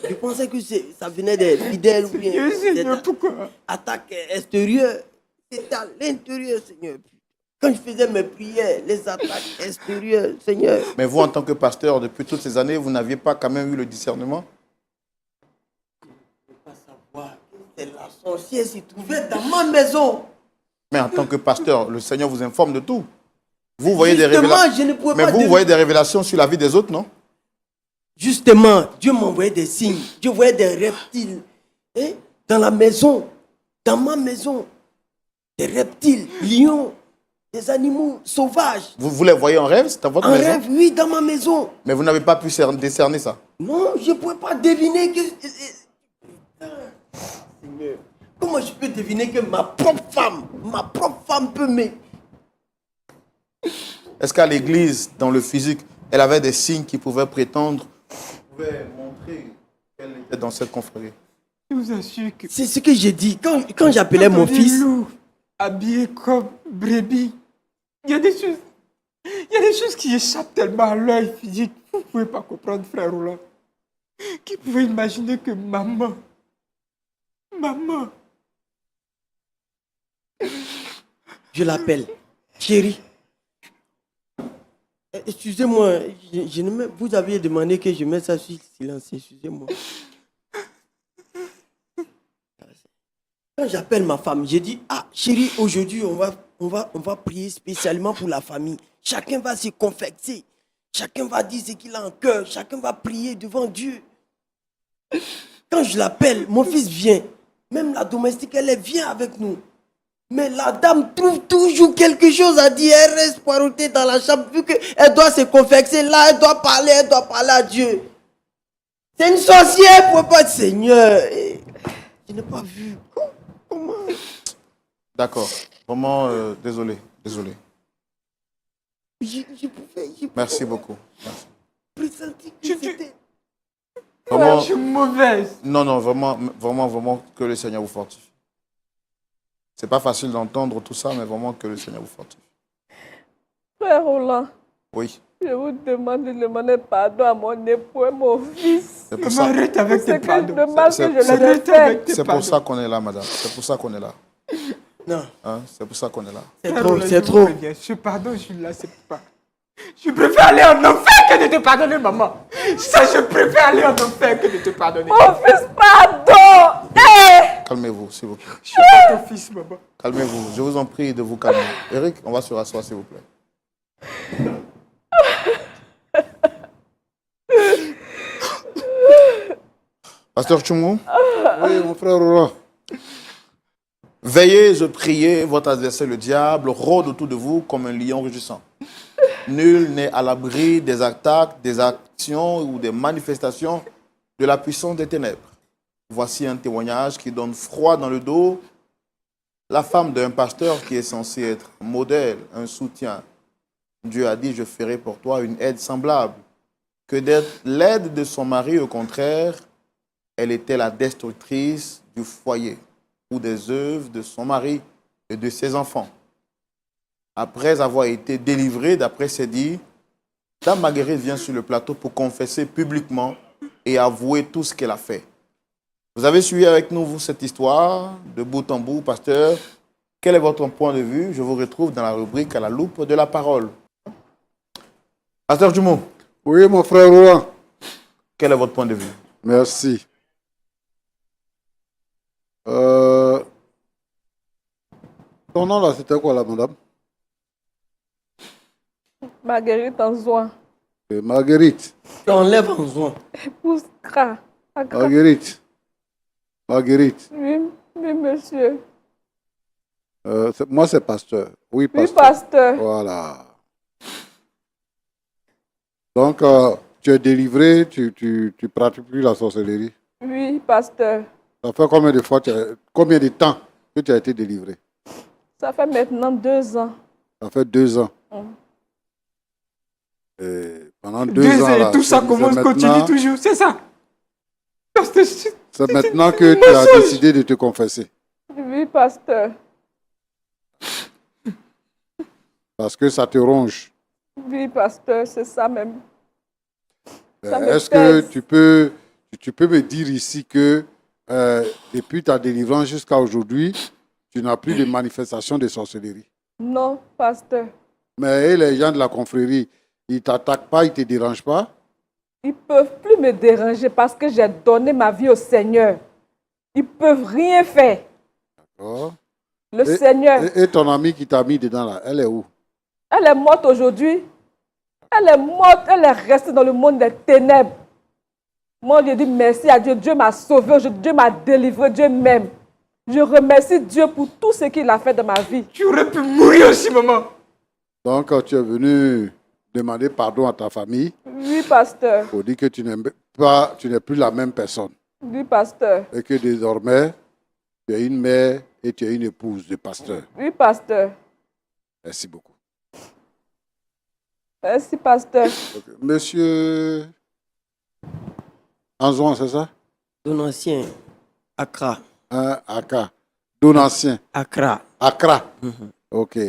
Je pensais que ça venait des fidèles ou bien Seigneur, des pourquoi? attaques extérieures. C'était à l'intérieur, Seigneur. Quand je faisais mes prières, les attaques extérieures, Seigneur. Mais vous, en tant que pasteur, depuis toutes ces années, vous n'aviez pas quand même eu le discernement? Je ne peux pas savoir que c'est la sorcière se trouvait dans ma maison. Mais en tant que pasteur, le Seigneur vous informe de tout. Vous voyez des Justement, révélations. je ne pouvais Mais pas vous voyez des révélations sur la vie des autres, non? Justement, Dieu m'envoyait des signes. Je voyais des reptiles. Dans la maison, dans ma maison, des reptiles, lions, des animaux sauvages. Vous les voyez en rêve, c'est dans votre En maison? rêve, oui, dans ma maison. Mais vous n'avez pas pu décerner ça. Non, je ne pouvais pas deviner que... Seigneur, comment je peux deviner que ma propre femme peut m'aimer? Est-ce qu'à l'église, dans le physique, elle avait des signes qui pouvaient prétendre, qui pouvaient montrer qu'elle était dans cette confrérie? Je vous assure que... C'est ce que j'ai dit. Quand j'appelais mon fils... Loup, habillé comme brebis. Il y a des choses qui échappent tellement à l'œil physique. Vous ne pouvez pas comprendre, frère Roland. Qui pouvait imaginer que maman... Je l'appelle. Chérie. Excusez-moi, vous aviez demandé que je mette ça sur silence. Excusez-moi. Quand j'appelle ma femme, j'ai dit, chérie, aujourd'hui, on va prier spécialement pour la famille. Chacun va se confesser. Chacun va dire ce qu'il a en cœur. Chacun va prier devant Dieu. Quand je l'appelle, mon fils vient. Même la domestique, elle vient avec nous. Mais la dame trouve toujours quelque chose à dire. Elle reste poireautée dans la chambre. Vu qu'elle doit se confesser, là, elle doit parler à Dieu. C'est une sorcière pour pas de Seigneur. Je n'ai pas vu. Comment? D'accord. Vraiment, désolé. Je pouvais Merci beaucoup. Merci. pressentir que c'était... Vraiment, Je suis mauvaise. non, vraiment, que le Seigneur vous fortifie. C'est pas facile d'entendre tout ça, mais vraiment que le Seigneur vous fortifie. Frère Roland, Oui, je vous demande de demander pardon à mon époux et mon fils. c'est pour Maman, ça. arrête avec C'est tes que pardons. le mal que C'est- je leur ai Arrête fait. avec tes C'est pardons. pour ça qu'on est là, madame. C'est pour ça qu'on est là. Non, Hein? C'est pour ça qu'on est là. c'est Frère trop, Roland, c'est je vous trop. préviens, ce pardon, je ne l'accepte pas. Je préfère aller en enfer que de te pardonner, maman. Ça, je préfère aller en enfer que de te pardonner. Mon fils, pardon! Calmez-vous, s'il vous plaît. Je suis pas ton fils, maman. Calmez-vous. Je vous en prie de vous calmer. Eric, on va se rasseoir, s'il vous plaît. Pasteur Tchoumou, Oui, mon frère Roland. veillez et priez, votre adversaire le diable rôde autour de vous comme un lion rugissant. Nul n'est à l'abri des attaques, des actions ou des manifestations de la puissance des ténèbres. Voici un témoignage qui donne froid dans le dos. La femme d'un pasteur qui est censé être un modèle, un soutien. Dieu a dit, je ferai pour toi une aide semblable. Que d'être l'aide de son mari, au contraire, elle était la destructrice du foyer ou des œuvres de son mari et de ses enfants. Après avoir été délivrée, d'après ses dires, Dame Marguerite vient sur le plateau pour confesser publiquement et avouer tout ce qu'elle a fait. Vous avez suivi avec nous, vous, cette histoire de bout en bout, pasteur. Quel est votre point de vue? Je vous retrouve dans la rubrique à la loupe de la parole. Pasteur Dumont, Oui, mon frère Roland. quel est votre point de vue? Merci. Ton nom là, c'était quoi là, madame? Marguerite Anzoin, Marguerite. T'enlèves en joint. épouse Kra. Accra. Marguerite. Marguerite. Oui, oui, monsieur. Moi, c'est pasteur. Oui, Oui, pasteur. pasteur. Voilà. Donc, tu es délivré, tu pratiques plus la sorcellerie. Oui, pasteur. Ça fait combien de temps que tu as été délivré? Ça fait maintenant 2 ans. Ça fait 2 ans. Mm. Et pendant 2 Deux ans, ans là, et tout ça c'est commence, continue maintenant- toujours, c'est ça. C'est maintenant que tu as décidé de te confesser. Oui, pasteur. Parce que ça te ronge. Oui, pasteur, c'est ça même. Ça me Est-ce que pèse. tu peux me dire ici que depuis ta délivrance jusqu'à aujourd'hui, tu n'as plus de manifestation de sorcellerie? Non, pasteur. Mais les gens de la confrérie, ils ne t'attaquent pas, ils ne te dérangent pas? Ils ne peuvent plus me déranger parce que j'ai donné ma vie au Seigneur. Ils ne peuvent rien faire. Oh. Le Seigneur, Et ton amie qui t'a mis dedans là, elle est où? elle est morte aujourd'hui. Elle est morte, elle est restée dans le monde des ténèbres. Moi, je dis merci à Dieu. Dieu m'a sauvé, Dieu m'a délivré, Dieu m'aime. Je remercie Dieu pour tout ce qu'il a fait dans ma vie. Tu aurais pu mourir aussi, maman. Donc, quand tu es venu demander pardon à ta famille Oui, pasteur. pour dire que tu n'es plus la même personne Oui, pasteur. et que désormais, tu es une mère et tu es une épouse de pasteur. Oui, pasteur. Merci beaucoup. Merci, pasteur. Ok. Monsieur Anzouan, c'est ça? Don ancien. Accra. Hein, Aka. Donancien. Accra. Accra. Ok.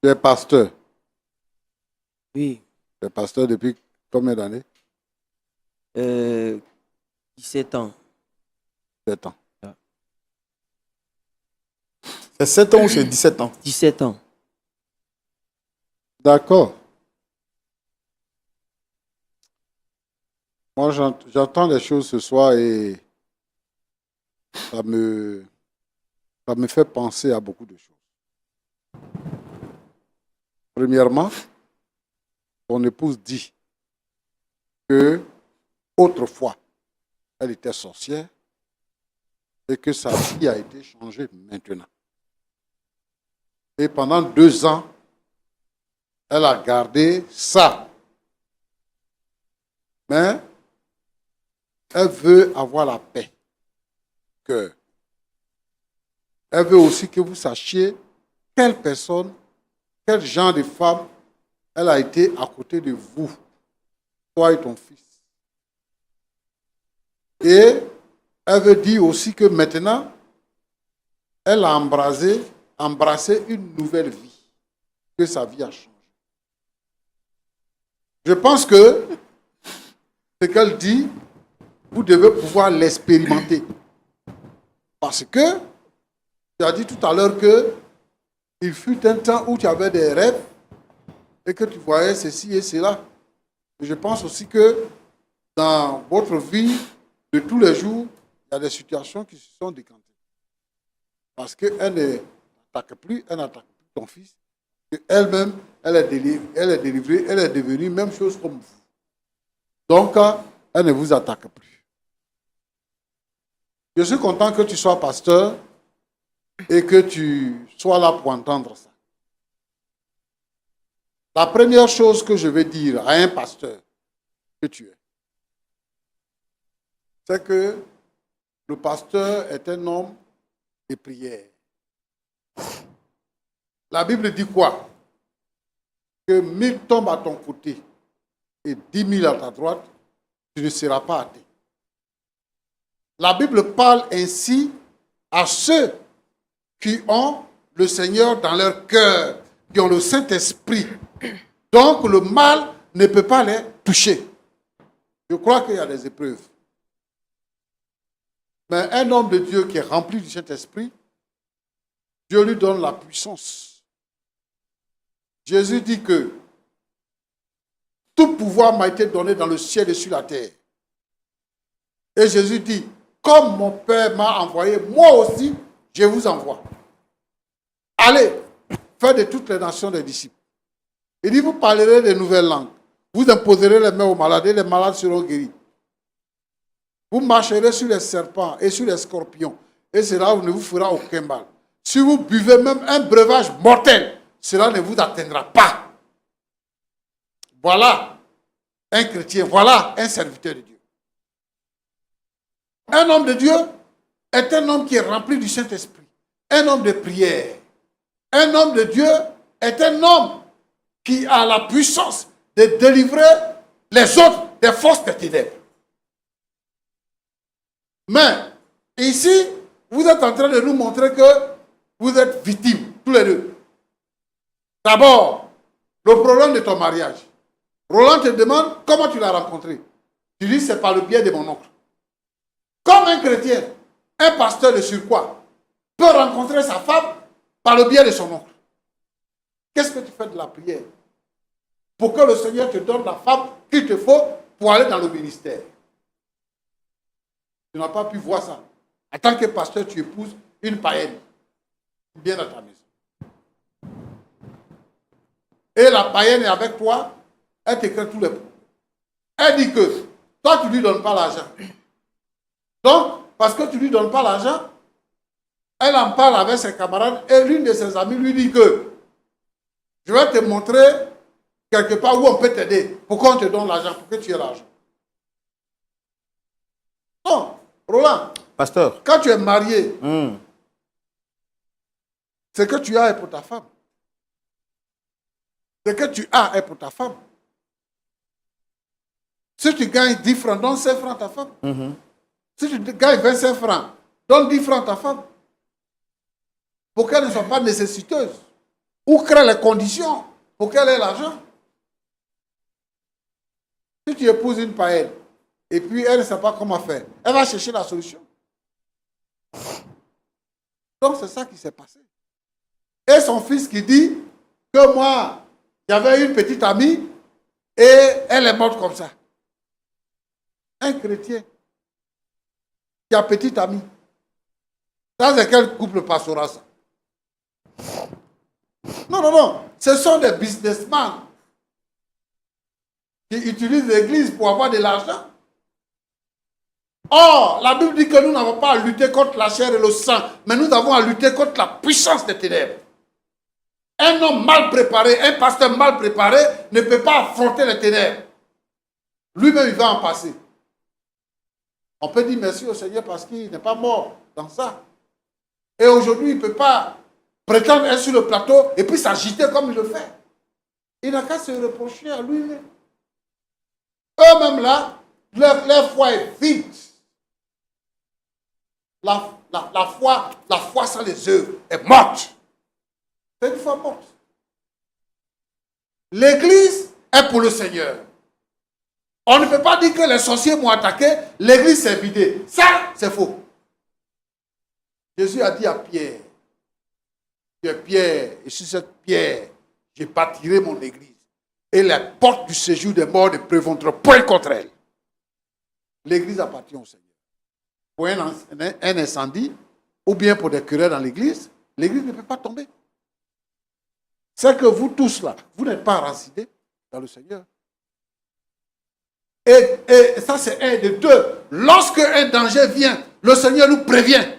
Tu es pasteur. Oui. Tu es pasteur depuis combien d'années? 17 ans. 7 ans. C'est 7 ans ou c'est 17 ans? 17 ans. D'accord. Moi, j'entends des choses ce soir et ça me fait penser à beaucoup de choses. Premièrement, ton épouse dit que autrefois, elle était sorcière et que sa vie a été changée maintenant. Et pendant 2 ans, elle a gardé ça. Mais elle veut avoir la paix. cœur. Elle veut aussi que vous sachiez quelle personne, quel genre de femme elle a été à côté de vous, toi et ton fils. Et elle veut dire aussi que maintenant, elle a embrassé une nouvelle vie, que sa vie a changé. Je pense que ce qu'elle dit, vous devez pouvoir l'expérimenter. Parce que, tu as dit tout à l'heure qu'il fut un temps où tu avais des rêves et que tu voyais ceci et cela. Et je pense aussi que dans votre vie de tous les jours, il y a des situations qui se sont décantées. Parce qu'elle n'attaque plus ton fils. Elle-même, elle est délivrée, elle est devenue même chose comme vous. Donc, elle ne vous attaque plus. Je suis content que tu sois pasteur et que tu sois là pour entendre ça. La première chose que je vais dire à un pasteur que tu es, c'est que le pasteur est un homme de prière. La Bible dit quoi? Que 1000 tombent à ton côté et 10 000 à ta droite, tu ne seras pas atteint. La Bible parle ainsi à ceux qui ont le Seigneur dans leur cœur, qui ont le Saint-Esprit. Donc le mal ne peut pas les toucher. Je crois qu'il y a des épreuves. Mais un homme de Dieu qui est rempli du Saint-Esprit, Dieu lui donne la puissance. Jésus dit que tout pouvoir m'a été donné dans le ciel et sur la terre. Et Jésus dit, comme mon Père m'a envoyé, moi aussi, je vous envoie. Allez, faites de toutes les nations des disciples. Il dit, vous parlerez de nouvelles langues. Vous imposerez les mains aux malades et les malades seront guéris. Vous marcherez sur les serpents et sur les scorpions. Et cela ne vous fera aucun mal. Si vous buvez même un breuvage mortel, cela ne vous atteindra pas. Voilà un chrétien, voilà un serviteur de Dieu. Un homme de Dieu est un homme qui est rempli du Saint-Esprit. Un homme de prière. Un homme de Dieu est un homme qui a la puissance de délivrer les autres des forces des ténèbres. Mais ici, vous êtes en train de nous montrer que vous êtes victimes, tous les deux. D'abord, le problème de ton mariage. Roland te demande comment tu l'as rencontré. Tu dis c'est par le biais de mon oncle. Comme un chrétien, un pasteur de surcroît peut rencontrer sa femme par le biais de son oncle. Qu'est-ce que tu fais de la prière pour que le Seigneur te donne la femme qu'il te faut pour aller dans le ministère? Tu n'as pas pu voir ça. En tant que pasteur, tu épouses une païenne. Bien dans ta maison. Et la païenne est avec toi, elle t'écrit tous les points. Elle dit que toi, tu ne lui donnes pas l'argent. Donc, parce que tu ne lui donnes pas l'argent, elle en parle avec ses camarades et l'une de ses amies lui dit que je vais te montrer quelque part où on peut t'aider. Pourquoi on te donne l'argent? Pour que tu aies l'argent. Non, Roland. Pasteur. Quand tu es marié, ce que tu as est pour ta femme. Ce que tu as est pour ta femme. Si tu gagnes 10 francs, donne 5 francs à ta femme. Si tu gagnes 25 francs, donne 10 francs à ta femme. Pour qu'elle ne soit pas nécessiteuse. Ou crée les conditions pour qu'elle ait l'argent. Si tu épouses une païenne, et puis elle ne sait pas comment faire, elle va chercher la solution. Donc c'est ça qui s'est passé. Et son fils qui dit que moi, j'avais une petite amie et elle est morte comme ça. Un chrétien qui a petite amie. Ça, c'est quel couple pastoral ça? Non, non, non. Ce sont des businessmen qui utilisent l'église pour avoir de l'argent. Or, la Bible dit que nous n'avons pas à lutter contre la chair et le sang, mais nous avons à lutter contre la puissance des ténèbres. Un homme mal préparé, un pasteur mal préparé ne peut pas affronter les ténèbres. Lui-même, il va en passer. On peut dire merci au Seigneur parce qu'il n'est pas mort dans ça. Et aujourd'hui, il ne peut pas prétendre être sur le plateau et puis s'agiter comme il le fait. Il n'a qu'à se reprocher à lui-même. Eux-mêmes là, leur foi est vide. La foi sans les œuvres est morte. C'est une foi morte. L'église est pour le Seigneur. On ne peut pas dire que les sorciers m'ont attaqué, l'église s'est vidée. Ça, c'est faux. Jésus a dit à Pierre, tu es Pierre, et sur cette pierre, j'ai bâtirai mon église. Et les portes du séjour des morts ne prévaudront point contre elle. L'église appartient au Seigneur. Pour un incendie, ou bien pour des querelles dans l'église ne peut pas tomber. C'est que vous tous là, vous n'êtes pas enracinés dans le Seigneur. Et ça c'est un de deux. Lorsque un danger vient, le Seigneur nous prévient.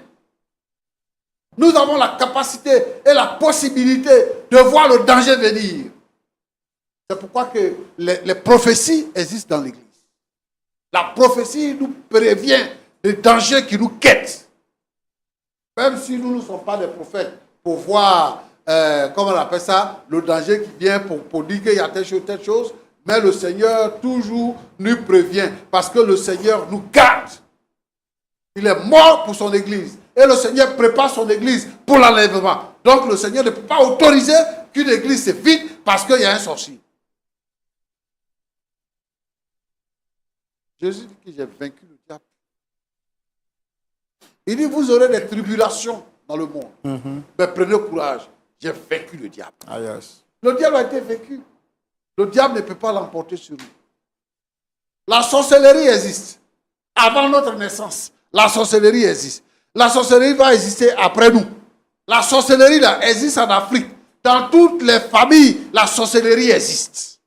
Nous avons la capacité et la possibilité de voir le danger venir. C'est pourquoi que les prophéties existent dans l'église. La prophétie nous prévient des dangers qui nous quittent. Même si nous ne sommes pas des prophètes pour voir, comment on appelle ça, le danger qui vient pour dire qu'il y a telle chose, mais le Seigneur toujours nous prévient parce que le Seigneur nous garde. Il est mort pour son église et le Seigneur prépare son église pour l'enlèvement. Donc le Seigneur ne peut pas autoriser qu'une église se vide parce qu'il y a un sorcier. Jésus dit que j'ai vaincu le diable. Il dit, vous aurez des tribulations dans le monde. Mais prenez courage, j'ai vaincu le diable. Ah, yes. Le diable a été vaincu. Le diable ne peut pas l'emporter sur nous. La sorcellerie existe. Avant notre naissance, la sorcellerie existe. La sorcellerie va exister après nous. La sorcellerie là, existe en Afrique. Dans toutes les familles, la sorcellerie existe.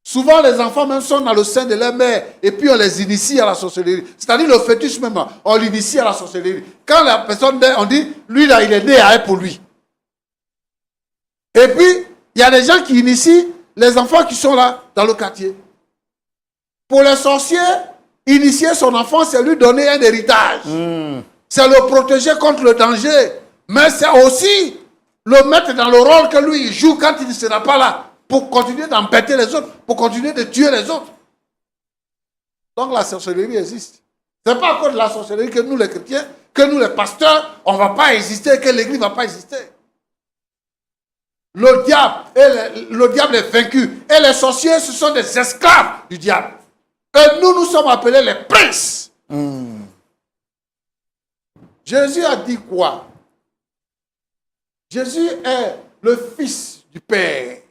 Souvent, les enfants même sont dans le sein de leur mère et puis on les initie à la sorcellerie. C'est-à-dire le fœtus même, on l'initie à la sorcellerie. Quand la personne naît, on dit, lui là, il est né à elle pour lui. Et puis, il y a des gens qui initient les enfants qui sont là, dans le quartier. Pour les sorciers, initier son enfant, c'est lui donner un héritage. C'est le protéger contre le danger. Mais c'est aussi le mettre dans le rôle que lui il joue quand il ne sera pas là. Pour continuer d'embêter les autres, pour continuer de tuer les autres. Donc la sorcellerie existe. Ce n'est pas à cause de la sorcellerie que nous les chrétiens, que nous les pasteurs, on ne va pas exister, que l'église ne va pas exister. Le diable est vaincu. Et les sorciers, ce sont des esclaves du diable. Et nous sommes appelés les princes. Jésus a dit quoi? Jésus est le fils du Père.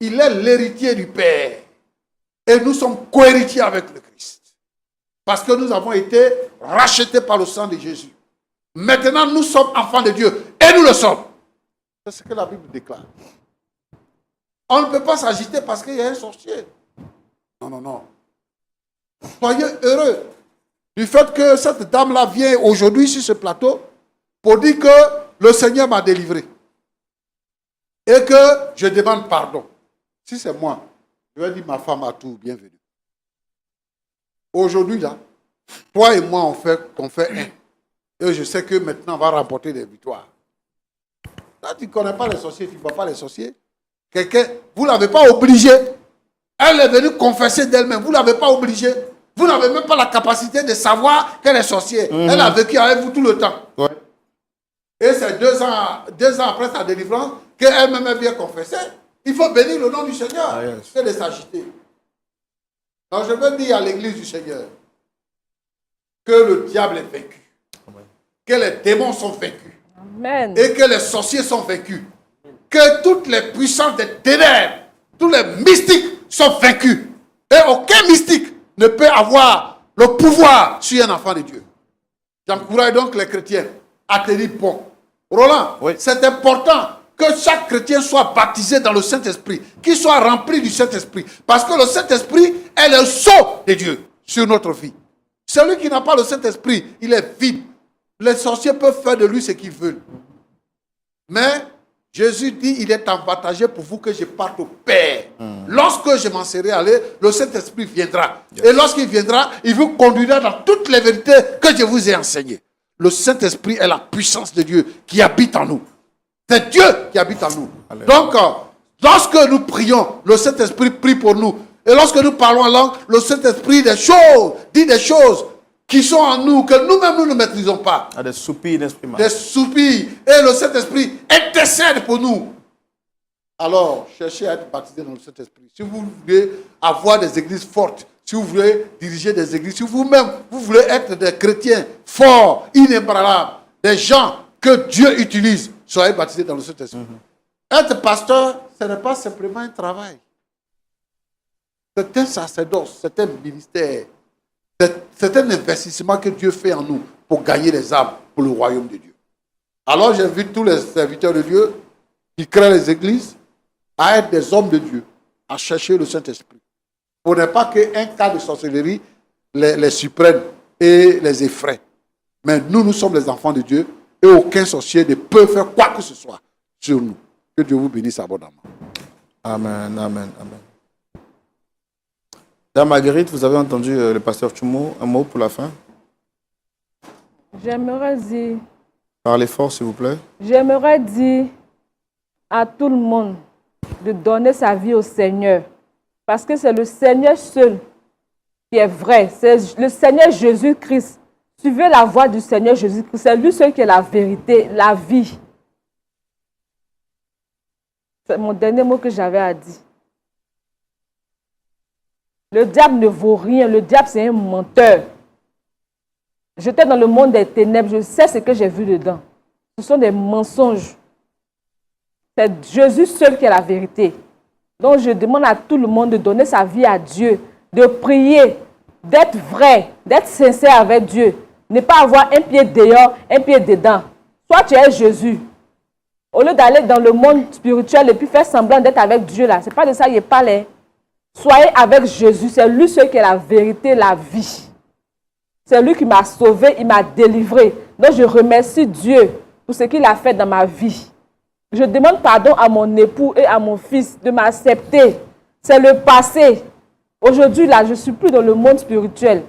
Il est l'héritier du Père. Et nous sommes co-héritiers avec le Christ. Parce que nous avons été rachetés par le sang de Jésus. Maintenant, nous sommes enfants de Dieu. Et nous le sommes. C'est ce que la Bible déclare. On ne peut pas s'agiter parce qu'il y a un sorcier. Non, non, non. Soyez heureux du fait que cette dame-là vient aujourd'hui sur ce plateau pour dire que le Seigneur m'a délivré. Et que je demande pardon. Si c'est moi, je vais dire ma femme à tout, bienvenue. Aujourd'hui, là, toi et moi, on fait un. Et je sais que maintenant, on va remporter des victoires. Là, tu ne connais pas les sorciers, tu ne vois pas les sorciers. Quelqu'un, vous ne l'avez pas obligé. Elle est venue confesser d'elle-même. Vous ne l'avez pas obligé. Vous n'avez même pas la capacité de savoir qu'elle est sorcière. Elle a vécu avec vous tout le temps. Ouais. Et c'est 2 ans après sa délivrance qu'elle-même vient confesser. Il faut bénir le nom du Seigneur. Ah, yes. C'est de s'agiter. Donc je veux dire à l'église du Seigneur que le diable est vaincu. Amen. Que les démons sont vaincus. Amen. Et que les sorciers sont vaincus. Que toutes les puissances des ténèbres, tous les mystiques sont vaincus. Et aucun mystique ne peut avoir le pouvoir sur un enfant de Dieu. J'encourage donc les chrétiens à tenir bon. Roland, oui. C'est important que chaque chrétien soit baptisé dans le Saint-Esprit, qu'il soit rempli du Saint-Esprit. Parce que le Saint-Esprit est le sceau de Dieu sur notre vie. Celui qui n'a pas le Saint-Esprit, il est vide. Les sorciers peuvent faire de lui ce qu'ils veulent. Mais Jésus dit, il est avantageux pour vous que je parte au Père. Lorsque je m'en serai allé, le Saint-Esprit viendra. Et lorsqu'il viendra, il vous conduira dans toutes les vérités que je vous ai enseignées. Le Saint-Esprit est la puissance de Dieu qui habite en nous. C'est Dieu qui habite en nous. Alléluia. Donc, lorsque nous prions, le Saint-Esprit prie pour nous. Et lorsque nous parlons en langue, le Saint-Esprit dit des choses qui sont en nous, que nous-mêmes nous ne maîtrisons pas. À des soupirs inexprimables. Des soupirs. Et le Saint-Esprit intercède pour nous. Alors, cherchez à être baptisé dans le Saint-Esprit. Si vous voulez avoir des églises fortes, si vous voulez diriger des églises, si vous-même, vous voulez être des chrétiens forts, inébranlables, des gens que Dieu utilise, soyez baptisés dans le Saint-Esprit. Être pasteur, ce n'est pas simplement un travail. C'est un sacerdoce, c'est un ministère. C'est un investissement que Dieu fait en nous pour gagner les âmes pour le royaume de Dieu. Alors j'invite tous les serviteurs de Dieu qui créent les églises à être des hommes de Dieu, à chercher le Saint-Esprit. Pour ne pas qu'un cas de sorcellerie les surprenne et les effraie. Mais nous sommes les enfants de Dieu et aucun sorcier ne peut faire quoi que ce soit sur nous. Que Dieu vous bénisse abondamment. Amen, amen, amen. Dame Marguerite, vous avez entendu le pasteur Tchoumo, un mot pour la fin? J'aimerais dire, Parlez fort, s'il vous plaît. j'aimerais dire à tout le monde de donner sa vie au Seigneur. Parce que c'est le Seigneur seul qui est vrai. C'est le Seigneur Jésus-Christ. Suivez la voie du Seigneur Jésus-Christ. C'est lui seul qui est la vérité, la vie. C'est mon dernier mot que j'avais à dire. Le diable ne vaut rien. Le diable, c'est un menteur. J'étais dans le monde des ténèbres. Je sais ce que j'ai vu dedans. Ce sont des mensonges. C'est Jésus seul qui est la vérité. Donc, je demande à tout le monde de donner sa vie à Dieu, de prier, d'être vrai, d'être sincère avec Dieu. Ne pas avoir un pied dehors, un pied dedans. Soit tu es Jésus. Au lieu d'aller dans le monde spirituel et puis faire semblant d'être avec Dieu, là, ce n'est pas de ça qu'il parle. Soyez avec Jésus. C'est lui seul qui est la vérité, la vie. C'est lui qui m'a sauvé, il m'a délivré. Donc, je remercie Dieu pour ce qu'il a fait dans ma vie. Je demande pardon à mon époux et à mon fils de m'accepter. C'est le passé. Aujourd'hui, là, je ne suis plus dans le monde spirituel.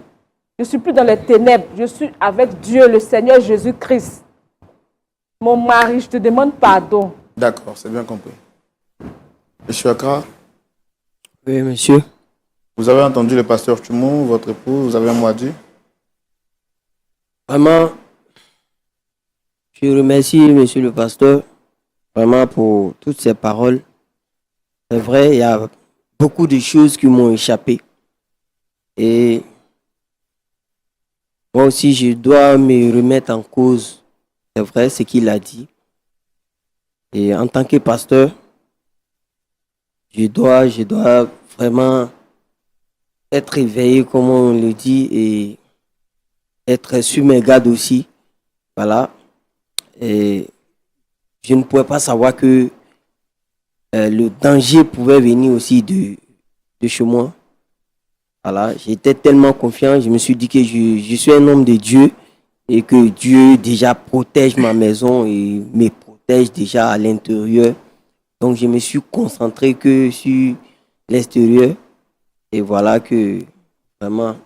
Je ne suis plus dans les ténèbres. Je suis avec Dieu, le Seigneur Jésus-Christ. Mon mari, je te demande pardon. D'accord, c'est bien compris. Monsieur Accra, Oui, monsieur. vous avez entendu le pasteur Tchoumo, votre époux, vous avez un mot à dire? Vraiment, je remercie monsieur le pasteur vraiment pour toutes ces paroles. C'est vrai, il y a beaucoup de choses qui m'ont échappé. Et moi aussi, je dois me remettre en cause. C'est vrai ce qu'il a dit. Et en tant que pasteur, je dois vraiment être éveillé, comme on le dit, et être sur mes gardes aussi. Voilà. Et je ne pouvais pas savoir que le danger pouvait venir aussi de chez moi. Voilà. J'étais tellement confiant, je me suis dit que je suis un homme de Dieu et que Dieu déjà protège ma maison et me protège déjà à l'intérieur. Donc je me suis concentré que sur l'extérieur. Et voilà que vraiment...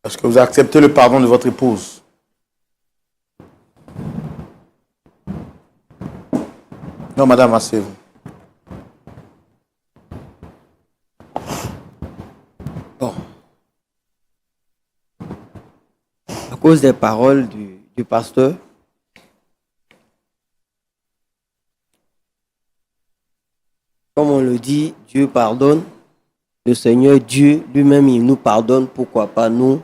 Est-ce que vous acceptez le pardon de votre épouse? Non, madame, asseyez-vous. Bon. À cause des paroles du pasteur, comme on le dit, Dieu pardonne. Le Seigneur Dieu lui-même, il nous pardonne. Pourquoi pas nous?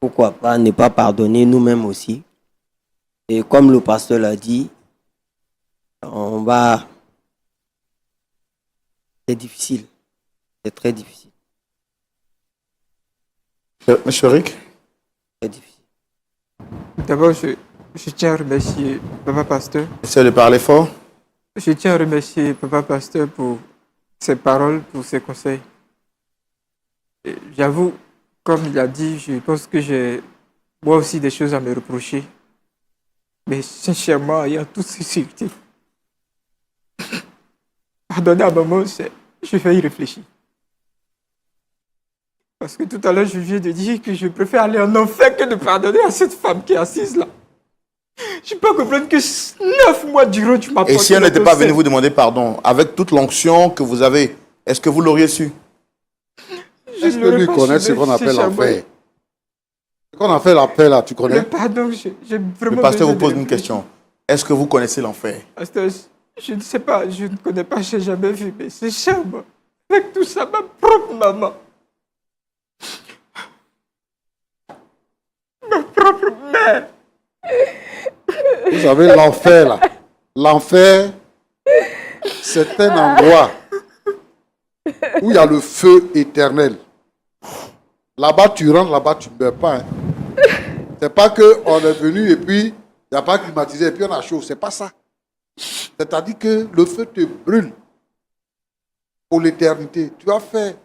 Pourquoi pas ne pas pardonner nous-mêmes aussi? Et comme le pasteur l'a dit, c'est difficile. C'est très difficile. Monsieur Rick, Très difficile. D'abord, je tiens à remercier Papa Pasteur. essayez de parler fort. Je tiens à remercier Papa Pasteur pour ses paroles, pour ses conseils. Et j'avoue, comme il a dit, je pense que j'ai moi aussi des choses à me reprocher. Mais sincèrement, ayant toute sincérité, pardonner à maman, je vais y réfléchir. Parce que tout à l'heure, je viens de dire que je préfère aller en enfer que de pardonner à cette femme qui est assise là. Je peux comprendre que 9 mois durant, tu m'as Et si elle n'était pas venue vous demander pardon, avec toute l'onction que vous avez, est-ce que vous l'auriez su? Est-ce que lui connaît ce qu'on appelle l'enfer? Ce qu'on appelle l'enfer là, tu connais? Le pardon, j'ai vraiment Le pasteur vous besoin pose de une réfléchir. question. Est-ce que vous connaissez l'enfer? Pasteur, je ne sais pas, je ne connais pas, je n'ai jamais vu, mais c'est cher, moi. Avec tout ça, ma propre maman. Ma propre mère. Vous savez, l'enfer là. L'enfer, c'est un endroit où il y a le feu éternel. Là-bas, tu rentres, là-bas, tu ne meurs pas. Hein. C'est pas qu'on est venu et puis il n'y a pas climatisé et puis on a chaud. C'est pas ça. C'est-à-dire que le feu te brûle pour l'éternité. Tu as fait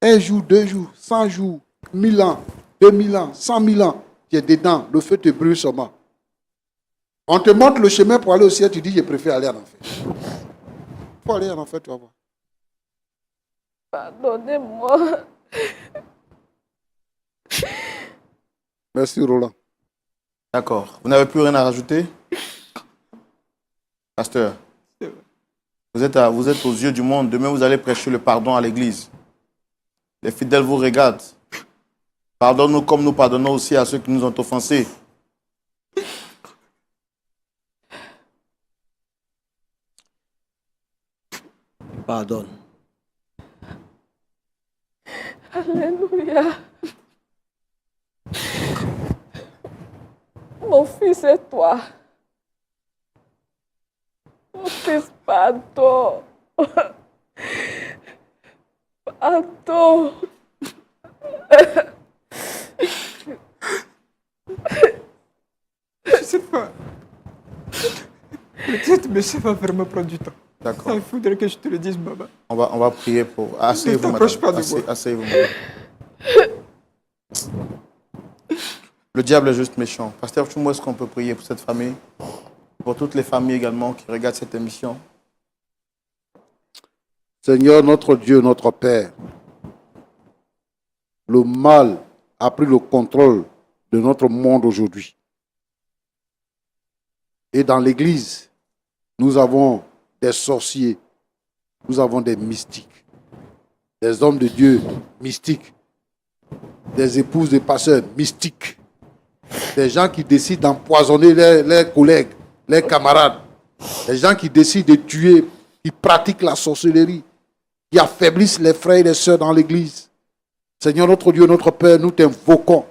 1 jour, 2 jours, 100 jours, 1000 ans, 2000 ans, 100 000 ans. Tu es dedans, le feu te brûle seulement. On te montre le chemin pour aller au ciel, tu dis je préfère aller en enfer. Il faut aller en enfer, tu vas voir. Pardonnez-moi. Merci Roland. D'accord. Vous n'avez plus rien à rajouter? Pasteur, vous êtes aux yeux du monde. Demain, vous allez prêcher le pardon à l'église. Les fidèles vous regardent. Pardonne-nous comme nous pardonnons aussi à ceux qui nous ont offensés. Pardonne. Alléluia. Mon fils et toi. Mon fils, pardon. Pardon. Je ne sais pas. Peut-être, mais ça va vraiment prendre du temps. D'accord. Il faudrait que je te le dise, maman. On va prier pour... Asseyez-vous, Ne t'approche madame. pas de moi. Asseyez-vous, madame. Le diable est juste méchant. Pasteur Chumbo, est-ce qu'on peut prier pour cette famille? Pour toutes les familles également qui regardent cette émission? Seigneur, notre Dieu, notre Père, le mal a pris le contrôle de notre monde aujourd'hui. Et dans l'Église, nous avons des sorciers, nous avons des mystiques, des hommes de Dieu mystiques, des épouses de pasteurs mystiques, des gens qui décident d'empoisonner leurs collègues, leurs camarades, des gens qui décident de tuer, qui pratiquent la sorcellerie, qui affaiblissent les frères et les sœurs dans l'Église. Seigneur notre Dieu, notre Père, nous t'invoquons.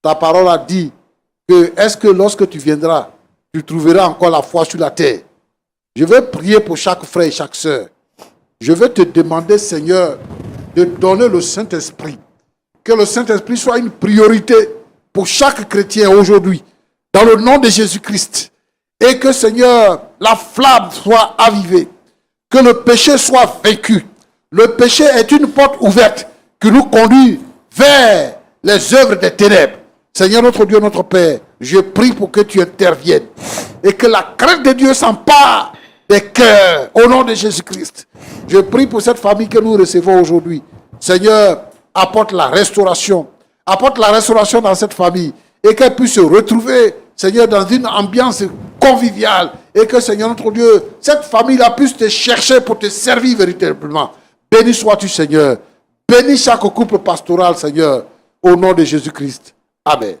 Ta parole a dit que est-ce que lorsque tu viendras, tu trouveras encore la foi sur la terre? Je vais prier pour chaque frère et chaque sœur. Je vais te demander, Seigneur, de donner le Saint-Esprit. Que le Saint-Esprit soit une priorité pour chaque chrétien aujourd'hui, dans le nom de Jésus-Christ. Et que, Seigneur, la flamme soit avivée. Que le péché soit vaincu. Le péché est une porte ouverte qui nous conduit vers les œuvres des ténèbres. Seigneur notre Dieu, notre Père, je prie pour que tu interviennes et que la crainte de Dieu s'empare des cœurs au nom de Jésus-Christ. Je prie pour cette famille que nous recevons aujourd'hui. Seigneur, apporte la restauration. Apporte la restauration dans cette famille et qu'elle puisse se retrouver, Seigneur, dans une ambiance conviviale et que, Seigneur notre Dieu, cette famille-là puisse te chercher pour te servir véritablement. Béni sois-tu, Seigneur. Bénis chaque couple pastoral, Seigneur, au nom de Jésus-Christ. Amen.